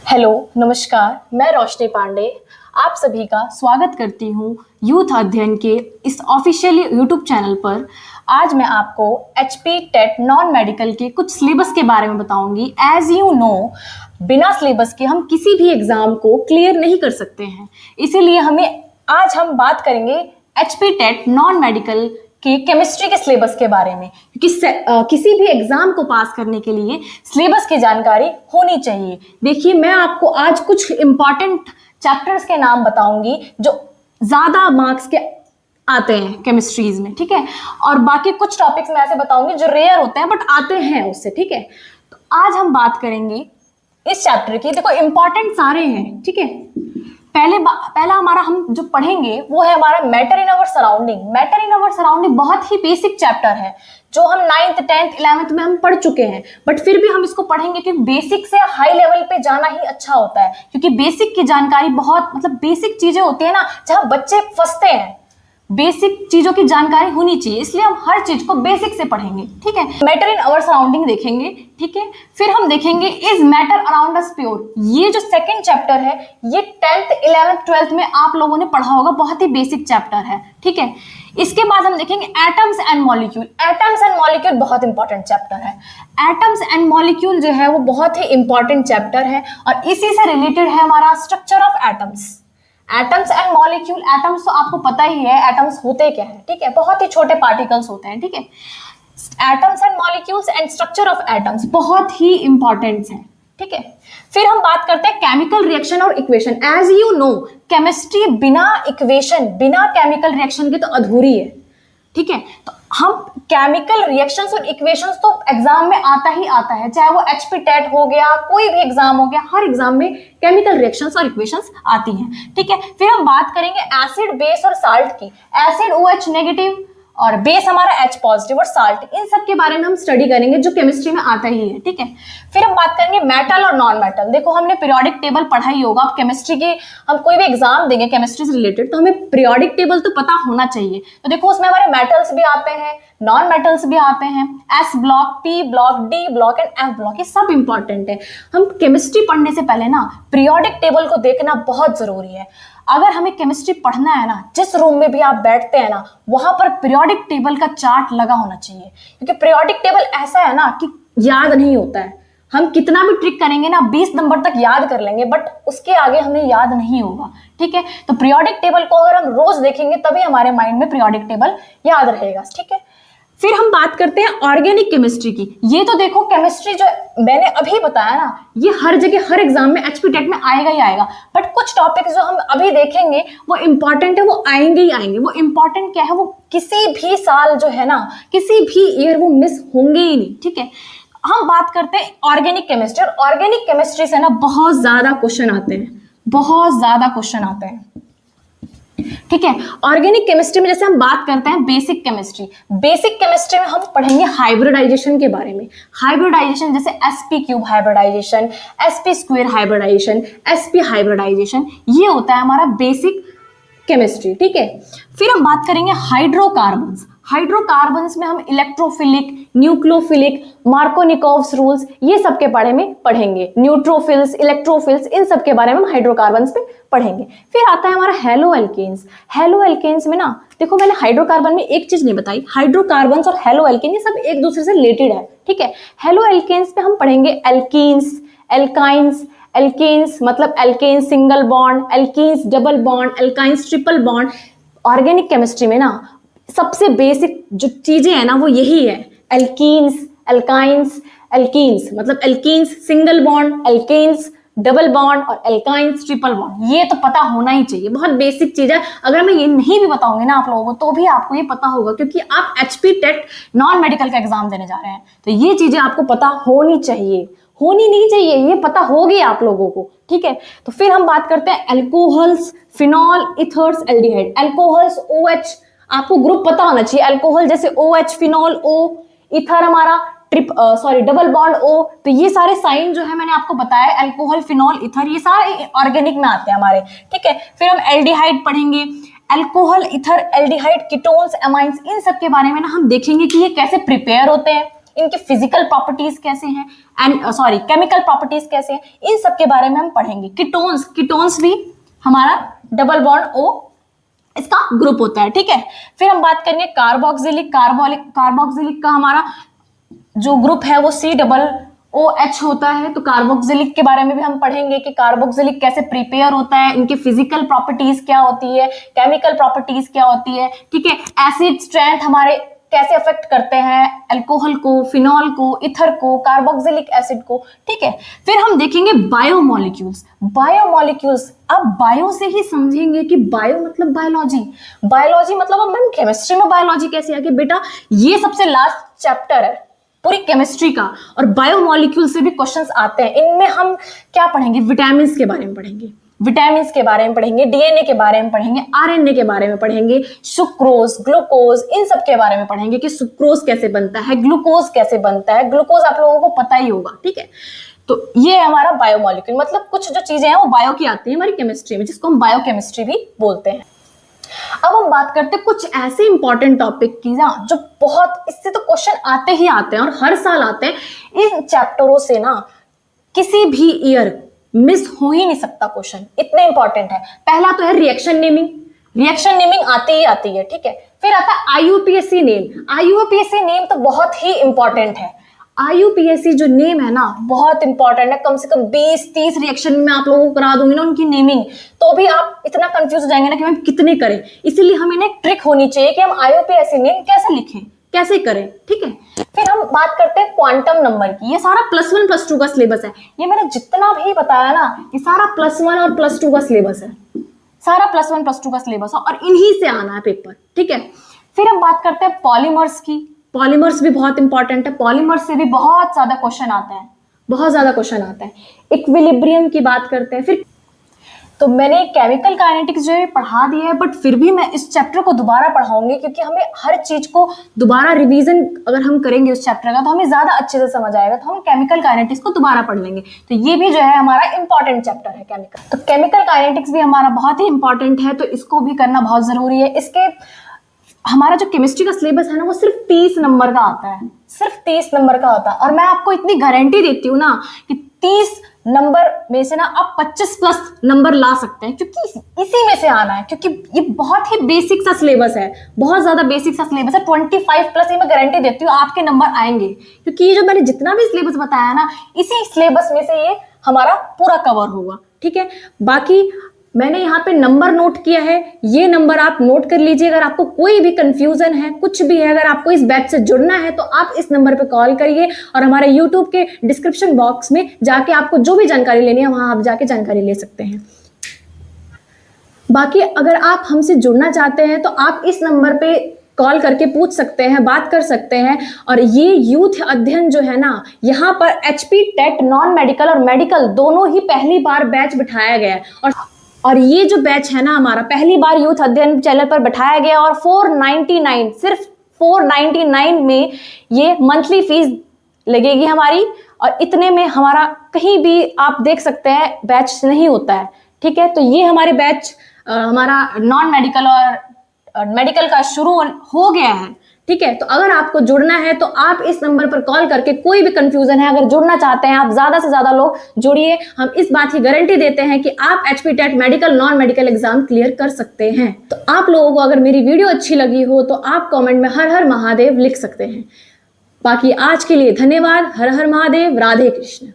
Hello नमस्कार, मैं रोशनी पांडे आप सभी का स्वागत करती हूँ यूथ अध्ययन के इस ऑफिशियल यूट्यूब चैनल पर। आज मैं आपको एचपी टेट नॉन मेडिकल के कुछ सिलेबस के बारे में बताऊंगी। एज यू नो, बिना सिलेबस के हम किसी भी एग्जाम को क्लियर नहीं कर सकते हैं, इसीलिए आज हम बात करेंगे एचपी टेट नॉन मेडिकल के केमिस्ट्री के सिलेबस के बारे में, क्योंकि किसी भी एग्जाम को पास करने के लिए सिलेबस की जानकारी होनी चाहिए। देखिए, मैं आपको आज कुछ इंपॉर्टेंट चैप्टर्स के नाम बताऊंगी जो ज्यादा मार्क्स के आते हैं केमिस्ट्रीज में, ठीक है। और बाकी कुछ टॉपिक्स मैं ऐसे बताऊंगी जो रेयर होते हैं बट आते हैं उससे, ठीक है। तो आज हम बात करेंगे इस चैप्टर की। देखो, इंपॉर्टेंट सारे हैं, ठीक है। पहला हमारा हम जो पढ़ेंगे वो है हमारा matter in our surrounding. Matter in our surrounding बहुत ही बेसिक चैप्टर है जो हम 9th 10th 11th में हम पढ़ चुके हैं, बट फिर भी हम इसको पढ़ेंगे क्योंकि बेसिक से हाई लेवल पे जाना ही अच्छा होता है, क्योंकि बेसिक की जानकारी बहुत बेसिक चीजें होती है ना जहां बच्चे फंसते हैं। बेसिक चीजों की जानकारी होनी चाहिए, इसलिए हम हर चीज को बेसिक से पढ़ेंगे, ठीक है। मैटर इन अवर सराउंडिंग देखेंगे, ठीक है। फिर हम देखेंगे is matter around us pure. ये जो सेकंड चैप्टर है ये 10th 11th 12th में आप लोगों ने पढ़ा होगा, बहुत ही बेसिक चैप्टर है, ठीक है। इसके बाद हम देखेंगे atoms and molecule. Atoms and molecule बहुत इंपॉर्टेंट चैप्टर है। एटम्स एंड मॉलिक्यूल जो है वो बहुत ही इंपॉर्टेंट चैप्टर है और इसी से रिलेटेड है हमारा structure of atoms. Atoms and molecule, atoms तो आपको पता ही है एटम्स होते क्या है, ठीक है। बहुत ही छोटे पार्टिकल्स होते हैं, ठीक है। Atoms and molecules and structure of atoms बहुत ही इंपॉर्टेंट है, ठीक है। फिर हम बात करते हैं केमिकल रिएक्शन और equation. As you know, chemistry बिना इक्वेशन, बिना केमिकल रिएक्शन के तो अधूरी है, ठीक है। तो हम केमिकल रिएक्शंस और इक्वेशंस तो एग्जाम में आता ही आता है, चाहे वो एचपी टेट हो गया, कोई भी एग्जाम हो गया, हर एग्जाम में केमिकल रिएक्शंस और इक्वेशंस आती हैं, ठीक है। फिर हम बात करेंगे एसिड, बेस और साल्ट की। एसिड OH नेगेटिव और बेस हमारा H पॉजिटिव और साल्ट, इन सब के बारे में हम स्टडी करेंगे जो केमिस्ट्री में आता ही है, ठीक है। फिर हम बात करेंगे मेटल और नॉन मेटल। देखो, हमने पीरियोडिक टेबल पढ़ा ही होगा। अब केमिस्ट्री की हम कोई भी एग्जाम देंगे केमिस्ट्री से रिलेटेड तो हमें पीरियोडिक टेबल तो पता होना चाहिए। तो देखो, उसमें हमारे मेटल्स भी आते हैं, नॉन मेटल्स भी आते हैं, S block, P block, D block and F block, ये सब इंपॉर्टेंट है। हम केमिस्ट्री पढ़ने से पहले ना पीरियोडिक टेबल को देखना बहुत जरूरी है। अगर हमें केमिस्ट्री पढ़ना है ना, जिस रूम में भी आप बैठते हैं ना, वहां पर पीरियोडिक टेबल का चार्ट लगा होना चाहिए, क्योंकि पीरियोडिक टेबल ऐसा है ना कि याद नहीं होता है। हम कितना भी ट्रिक करेंगे ना, 20 नंबर तक याद कर लेंगे, बट उसके आगे हमें याद नहीं होगा, ठीक है। तो पीरियोडिक टेबल को अगर हम रोज देखेंगे तभी हमारे माइंड में पीरियोडिक टेबल याद रहेगा, ठीक है। फिर हम बात करते हैं ऑर्गेनिक केमिस्ट्री की। ये तो देखो, केमिस्ट्री जो मैंने अभी बताया ना, ये हर जगह हर एग्जाम में एचपी टेट में आएगा ही आएगा, बट कुछ टॉपिक्स जो हम अभी देखेंगे वो इंपॉर्टेंट है, वो आएंगे ही आएंगे। वो इंपॉर्टेंट क्या है, वो किसी भी साल जो है ना, किसी भी ईयर वो मिस होंगे ही नहीं, ठीक है। हम बात करते हैं ऑर्गेनिक केमिस्ट्री, और ऑर्गेनिक केमिस्ट्री से ना बहुत ज्यादा क्वेश्चन आते हैं, बहुत ज्यादा क्वेश्चन आते हैं, ठीक है। ऑर्गेनिक केमिस्ट्री में जैसे हम बात करते हैं बेसिक केमिस्ट्री, बेसिक केमिस्ट्री में हम पढ़ेंगे हाइब्रिडाइजेशन के बारे में। हाइब्रिडाइजेशन जैसे sp³ hybridisation, sp² hybridisation, sp hybridisation, ये होता है हमारा बेसिक केमिस्ट्री, ठीक है। फिर हम बात करेंगे हाइड्रोकार्बन्स। हाइड्रोकार्बन्स में हम इलेक्ट्रोफिलिक, न्यूक्लियोफिलिक, मार्कोनिकोव्स रूल्स, ये सब के बारे में पढ़ेंगे। न्यूट्रोफिल्स, इलेक्ट्रोफिल्स, इन सब के बारे में हम हाइड्रोकार्बन्स पे पढ़ेंगे। फिर आता है हमारा हेलो एल्केन्स। हेलो एल्केन्स में ना, देखो, मैंने हाइड्रोकार्बन में एक चीज नहीं बताई, हाइड्रोकार्बन्स और हेलो एल्केन ये सब एक दूसरे से रिलेटेड है, ठीक है। हेलो एल्केन्स पे हम पढ़ेंगे एल्कीन्स, एल्काइंस, एल्केन्स मतलब alkanes single bond, alkenes double bond, alkynes triple bond. Organic chemistry में ना सबसे बेसिक जो चीजें हैं ना वो यही है, एल्कीन्स, एल्काइंस, एल्कीन्स मतलब alkenes single bond, alkanes double bond और एल्काइंस ट्रिपल बॉन्ड, ये तो पता होना ही चाहिए, बहुत बेसिक चीज है। अगर मैं ये नहीं भी बताऊंगी ना आप लोगों को तो भी आपको ये पता होगा, क्योंकि आप एचपी टेट नॉन मेडिकल का एग्जाम देने जा रहे हैं, तो ये चीजें आपको पता होनी चाहिए, होनी नहीं चाहिए, ये पता होगी आप लोगों को, ठीक है। तो फिर हम बात करते हैं alcohols, phenol, ethers, aldehyde. Alcohols OH, आपको ग्रुप पता होना चाहिए। अल्कोहल जैसे OH, फिनॉल O, इथर हमारा डबल बॉन्ड O। तो ये सारे साइन जो है मैंने आपको बताया, अल्कोहल, फिनॉल, इथर, ये सारे ऑर्गेनिक में आते हैं हमारे, ठीक है। फिर हम एल्डिहाइड पढ़ेंगे, alcohol, ether, aldehyde, ketones, amines, इन सब के बारे में ना हम देखेंगे कि ये कैसे प्रिपेयर होते हैं, इनके फिजिकल प्रॉपर्टीज कैसे हैं, एंड सॉरी केमिकल प्रॉपर्टीज कैसे हैं, इन सब के बारे में हम पढ़ेंगे। कीटोन्स भी हमारा डबल बॉन्ड O इसका ग्रुप होता है, ठीक है। फिर हम बात करेंगे कार्बोक्सिलिक का हमारा जो ग्रुप है वो COOH होता है। तो कार्बोक्सिलिक के बारे में भी हम पढ़ेंगे कि कार्बोक्सिलिक कैसे प्रिपेयर होता है, इनके फिजिकल प्रॉपर्टीज क्या होती है, केमिकल प्रॉपर्टीज क्या होती है, ठीक है। एसिड स्ट्रेंथ हमारे कैसे अफेक्ट करते हैं अल्कोहल को, फिनॉल को, इथर को, कार्बोक्सिलिक एसिड को, ठीक है। फिर हम देखेंगे बायोमोलिक्यूल्स। अब बायो से ही समझेंगे कि बायो मतलब बायोलॉजी मतलब अब मैम केमिस्ट्री में बायोलॉजी कैसे आ गई बेटा, ये सबसे लास्ट चैप्टर है पूरी केमिस्ट्री का, और बायोमोलिक्यूल से भी क्वेश्चंस आते हैं। इनमें हम क्या पढ़ेंगे, विटामिन के बारे में पढ़ेंगे, डीएनए के बारे में पढ़ेंगे, आरएनए के बारे में पढ़ेंगे, सुक्रोज, ग्लूकोज, इन सब के बारे में पढ़ेंगे कि सुक्रोज कैसे बनता है, ग्लूकोज कैसे बनता है। ग्लूकोज आप लोगों को पता ही होगा, ठीक है। तो ये हमारा बायोमोलिक्यूल, मतलब कुछ जो चीजें हैं वो बायो की आती है हमारी केमिस्ट्री में, जिसको हम बायोकेमिस्ट्री भी बोलते हैं। अब हम बात करते हैं कुछ ऐसे इंपॉर्टेंट टॉपिक की ना जो बहुत, इससे तो क्वेश्चन आते ही आते हैं और हर साल आते हैं। इन चैप्टरों से ना किसी भी ईयर मिस हो ही नहीं सकता क्वेश्चन, इतने इंपॉर्टेंट है। पहला तो है रिएक्शन नेमिंग आती ही आती है, ठीक है। फिर आता है आईयूपीएसी नेम तो बहुत ही इंपॉर्टेंट है। आईयूपीएसी जो नेम है ना बहुत इंपॉर्टेंट है, कम से कम 20-30 रिएक्शन में आप लोगों को करा दूंगी ना उनकी नेमिंग, तो भी आप इतना कंफ्यूज हो जाएंगे ना कि हम कितने करें। इसीलिए हमें एक ट्रिक होनी चाहिए कि हम आईयूपीएसी नेम कैसे लिखें, कैसे करें, ठीक है। फिर हम बात करते हैं क्वांटम नंबर की। ये सारा +1 +2 का सिलेबस है, ये मैंने जितना भी बताया ना ये सारा +1 और +2 का सिलेबस है, सारा +1 +2 का सिलेबस है और इन्हीं से आना है पेपर, ठीक है। फिर हम बात करते हैं पॉलीमर्स की। पॉलीमर्स भी बहुत इंपॉर्टेंट है, पॉलीमर्स से भी बहुत ज्यादा क्वेश्चन आते हैं। इक्विलिब्रियम की बात करते हैं। फिर तो मैंने केमिकल काइनेटिक्स जो है पढ़ा दिया है, बट फिर भी मैं इस चैप्टर को दोबारा पढ़ाऊंगी क्योंकि हमें हर चीज को दोबारा रिवीजन अगर हम करेंगे उस चैप्टर का तो हमें ज्यादा अच्छे से समझ आएगा। तो हम केमिकल काइनेटिक्स को दोबारा पढ़ लेंगे। तो ये भी जो है हमारा इंपॉर्टेंट चैप्टर है केमिकल। तो केमिकल काइनेटिक्स भी हमारा बहुत ही इंपॉर्टेंट है, तो इसको भी करना बहुत जरूरी है। इसके हमारा जो केमिस्ट्री का सिलेबस है ना वो सिर्फ 30 नंबर का आता है, सिर्फ 30 नंबर का होता है। और मैं आपको इतनी गारंटी देती हूँ ना कि 30 नंबर में से ना आप 25+ नंबर ला सकते हैं, क्योंकि इसी में से आना है, क्योंकि ये बहुत ही बेसिक सा सिलेबस है, बहुत ज्यादा बेसिक सा सिलेबस है। 25+ ये मैं गारंटी देती हूँ आपके नंबर आएंगे, क्योंकि ये जो मैंने जितना भी सिलेबस बताया ना इसी सिलेबस में से ये हमारा पूरा कवर होगा, ठीक है। बाकी मैंने यहाँ पे नंबर नोट किया है, ये नंबर आप नोट कर लीजिए। अगर आपको कोई भी कंफ्यूजन है, कुछ भी है, अगर आपको इस बैच से जुड़ना है तो आप इस नंबर पे कॉल करिए और हमारे YouTube के डिस्क्रिप्शन बॉक्स में जाके आपको जो भी जानकारी लेनी है वहां आप जाके जानकारी ले सकते हैं। बाकी अगर आप हमसे जुड़ना चाहते हैं तो आप इस नंबर पे कॉल करके पूछ सकते हैं, बात कर सकते हैं। और ये यूथ अध्ययन जो है ना, यहाँ पर HP टेट नॉन मेडिकल और मेडिकल दोनों ही पहली बार बैच बिठाया गया है। और ये जो बैच है ना हमारा पहली बार यूथ अध्ययन चैनल पर बैठाया गया और 499, सिर्फ 499 में ये मंथली फीस लगेगी हमारी। और इतने में हमारा कहीं भी आप देख सकते हैं बैच नहीं होता है, ठीक है। तो ये हमारे बैच हमारा नॉन मेडिकल और मेडिकल का शुरू हो गया है, ठीक है। तो अगर आपको जुड़ना है तो आप इस नंबर पर कॉल करके, कोई भी कंफ्यूजन है अगर जुड़ना चाहते हैं आप, ज्यादा से ज्यादा लोग जुड़िए। हम इस बात की गारंटी देते हैं कि आप HP TET medical non medical exam clear कर सकते हैं। तो आप लोगों को अगर मेरी वीडियो अच्छी लगी हो तो आप कमेंट में हर हर महादेव लिख सकते हैं। बाकी आज के लिए धन्यवाद। हर हर महादेव। राधे कृष्ण।